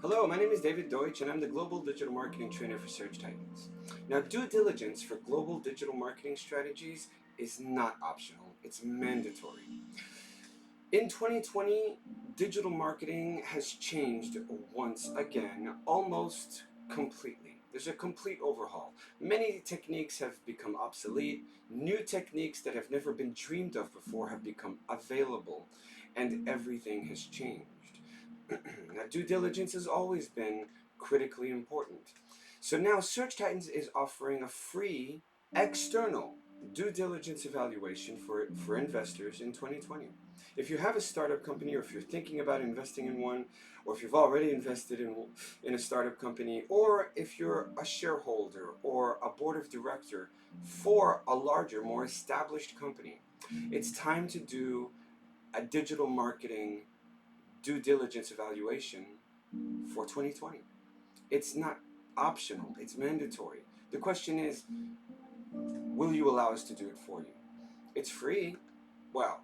Hello, my name is David Deutsch, and I'm the Global Digital Marketing Trainer for Search Titans. Now, due diligence for global digital marketing strategies is not optional, it's mandatory. In 2020, digital marketing has changed once again, almost completely. There's a complete overhaul. Many techniques have become obsolete. New techniques that have never been dreamed of before have become available, and everything has changed. Now, due diligence has always been critically important. So now Search Titans is offering a free external due diligence evaluation for investors in 2020. If you have a startup company, or if you're thinking about investing in one, or if you've already invested in a startup company, or if you're a shareholder or a board of director for a larger, more established company, it's time to do a digital marketing due diligence evaluation for 2020. It's not optional, it's mandatory. The question is, will you allow us to do it for you? It's free. Well,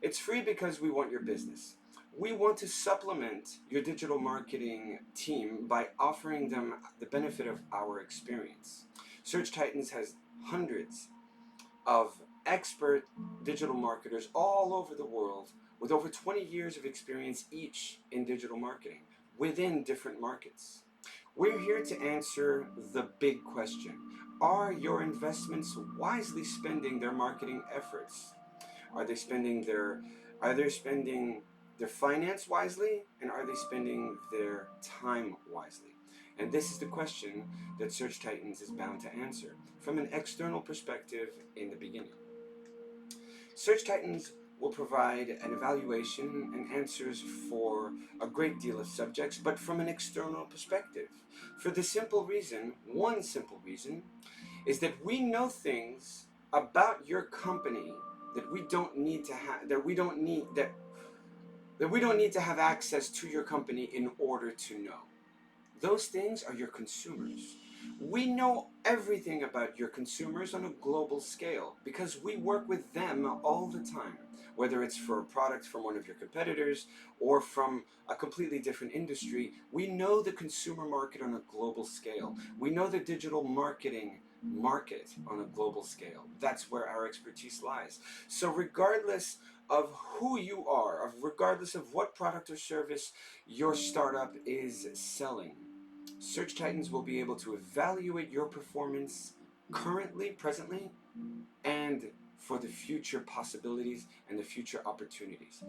it's free because we want your business. We want to supplement your digital marketing team by offering them the benefit of our experience. Search Titans has hundreds of expert digital marketers all over the world with over 20 years of experience each in digital marketing within different markets. We're here to answer the big question. Are your investments wisely spending their marketing efforts? Are they spending their finance wisely, and are they spending their time wisely? And this is the question that Search Titans is bound to answer from an external perspective in the beginning. Search Titans will provide an evaluation and answers for a great deal of subjects, but from an external perspective. For the simple reason, one simple reason, is that we know things about your company that we don't need to have, that we don't need to have access to your company in order to know. Those things are your consumers. We know everything about your consumers on a global scale because we work with them all the time, whether it's for a product from one of your competitors or from a completely different industry. We know the consumer market on a global scale. We know the digital marketing market on a global scale. That's where our expertise lies. So regardless of who you are, regardless of what product or service your startup is selling, Search Titans will be able to evaluate your performance currently, presently, and for the future possibilities and the future opportunities.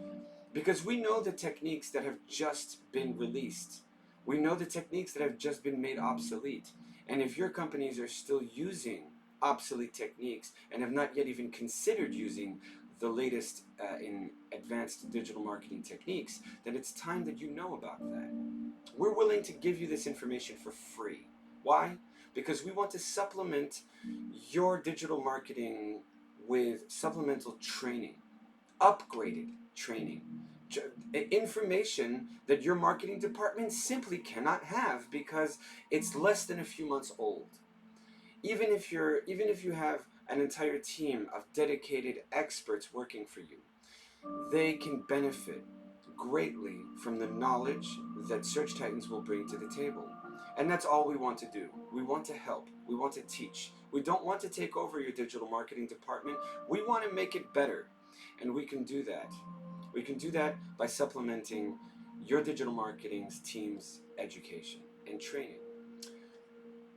Because we know the techniques that have just been released. We know the techniques that have just been made obsolete. And if your companies are still using obsolete techniques and have not yet even considered using the latest in advanced digital marketing techniques, then it's time that you know about that. We're willing to give you this information for free. Why? Because we want to supplement your digital marketing with supplemental training, upgraded training, information that your marketing department simply cannot have because it's less than a few months old. Even if you have an entire team of dedicated experts working for you, they can benefit greatly from the knowledge that Search Titans will bring to the table. And that's all we want to do. We want to help. We want to teach. We don't want to take over your digital marketing department. We want to make it better. And we can do that. We can do that by supplementing your digital marketing team's education and training.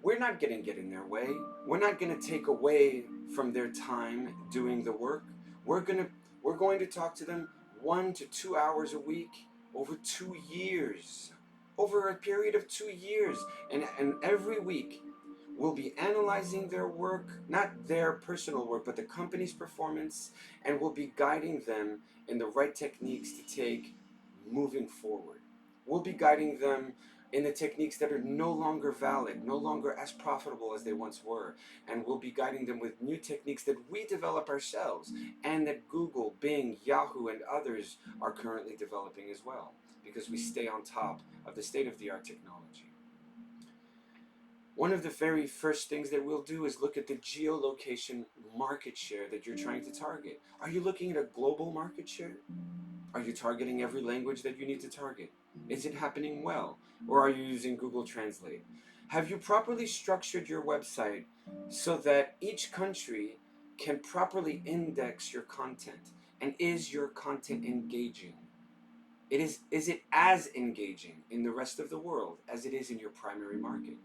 We're not going to get in their way. We're not going to take away from their time doing the work. We're going to talk to them 1 to 2 hours a week over 2 years, over a period of 2 years. And every week we'll be analyzing their work, not their personal work, but the company's performance, and we'll be guiding them in the right techniques to take moving forward. We'll be guiding them in the techniques that are no longer valid, no longer as profitable as they once were. And we'll be guiding them with new techniques that we develop ourselves and that Google, Bing, Yahoo, and others are currently developing as well, because we stay on top of the state-of-the-art technology. One of the very first things that we'll do is look at the geolocation market share that you're trying to target. Are you looking at a global market share? Are you targeting every language that you need to target? Is it happening well? Or are you using Google Translate? Have you properly structured your website so that each country can properly index your content? And is your content engaging? Is it as engaging in the rest of the world as it is in your primary market?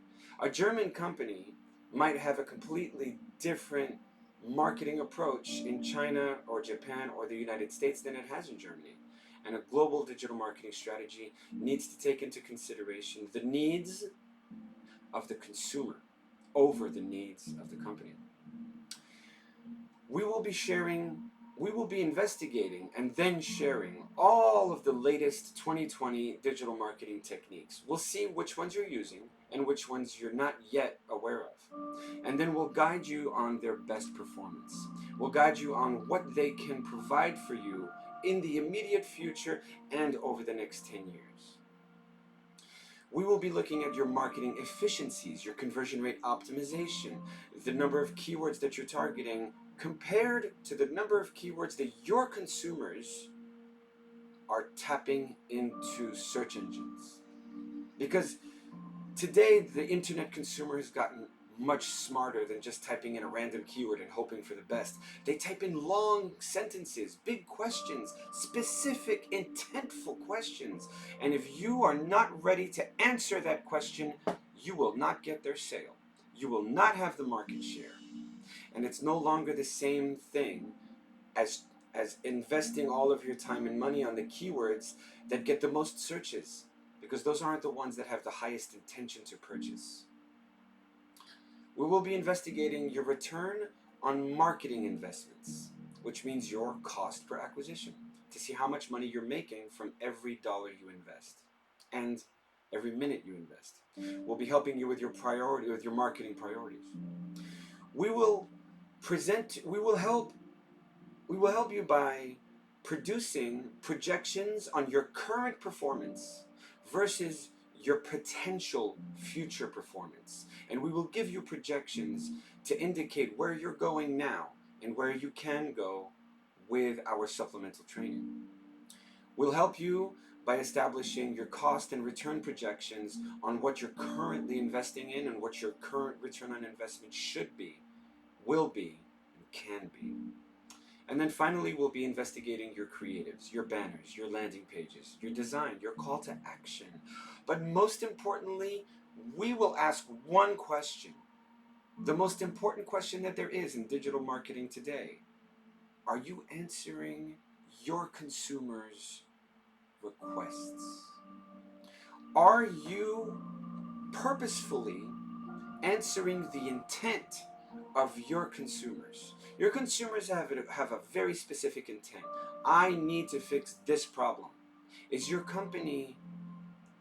A German company might have a completely different marketing approach in China or Japan or the United States than it has in Germany. And a global digital marketing strategy needs to take into consideration the needs of the consumer over the needs of the company. We will be investigating and then sharing all of the latest 2020 digital marketing techniques. We'll see which ones you're using and which ones you're not yet aware of. And then we'll guide you on their best performance. We'll guide you on what they can provide for you in the immediate future and over the next 10 years. We will be looking at your marketing efficiencies, your conversion rate optimization, the number of keywords that you're targeting compared to the number of keywords that your consumers are tapping into search engines. Because today the internet consumer has gotten much smarter than just typing in a random keyword and hoping for the best. They type in long sentences, big questions, specific, intentful questions. And if you are not ready to answer that question, you will not get their sale. You will not have the market share. And it's no longer the same thing as investing all of your time and money on the keywords that get the most searches, because those aren't the ones that have the highest intention to purchase. We will be investigating your return on marketing investments, which means your cost per acquisition, to see how much money you're making from every dollar you invest and every minute you invest. We'll be helping you with your marketing priorities. We will help you by producing projections on your current performance versus your potential future performance. And we will give you projections to indicate where you're going now and where you can go with our supplemental training. We'll help you by establishing your cost and return projections on what you're currently investing in and what your current return on investment should be, will be, and can be. And then finally, we'll be investigating your creatives, your banners, your landing pages, your design, your call to action. But most importantly, we will ask one question, the most important question that there is in digital marketing today. Are you answering your consumers' requests? Are you purposefully answering the intent of your consumers? Your consumers have a very specific intent. I need to fix this problem. Is your company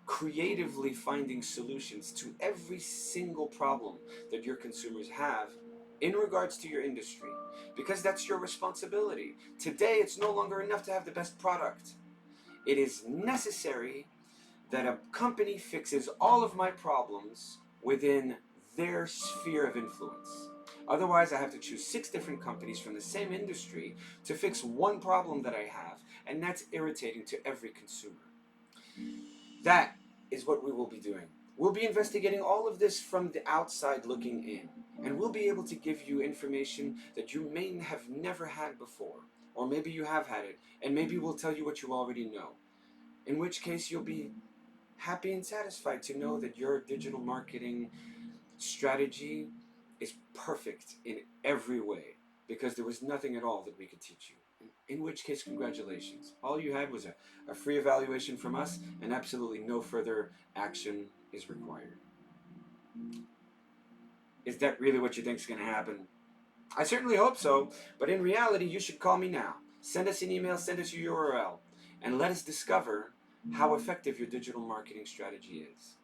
creatively finding solutions to every single problem that your consumers have in regards to your industry? Because that's your responsibility. Today, it's no longer enough to have the best product. It is necessary that a company fixes all of my problems within their sphere of influence. Otherwise, I have to choose 6 different companies from the same industry to fix one problem that I have, and that's irritating to every consumer. That is what we will be doing. We'll be investigating all of this from the outside looking in, and we'll be able to give you information that you may have never had before, or maybe you have had it, and maybe we'll tell you what you already know, in which case you'll be happy and satisfied to know that your digital marketing strategy is perfect in every way, because there was nothing at all that we could teach you. In which case, congratulations. All you had was a free evaluation from us, and absolutely no further action is required. Is that really what you think is going to happen? I certainly hope so, but in reality, you should call me now. Send us an email, send us your URL, and let us discover how effective your digital marketing strategy is.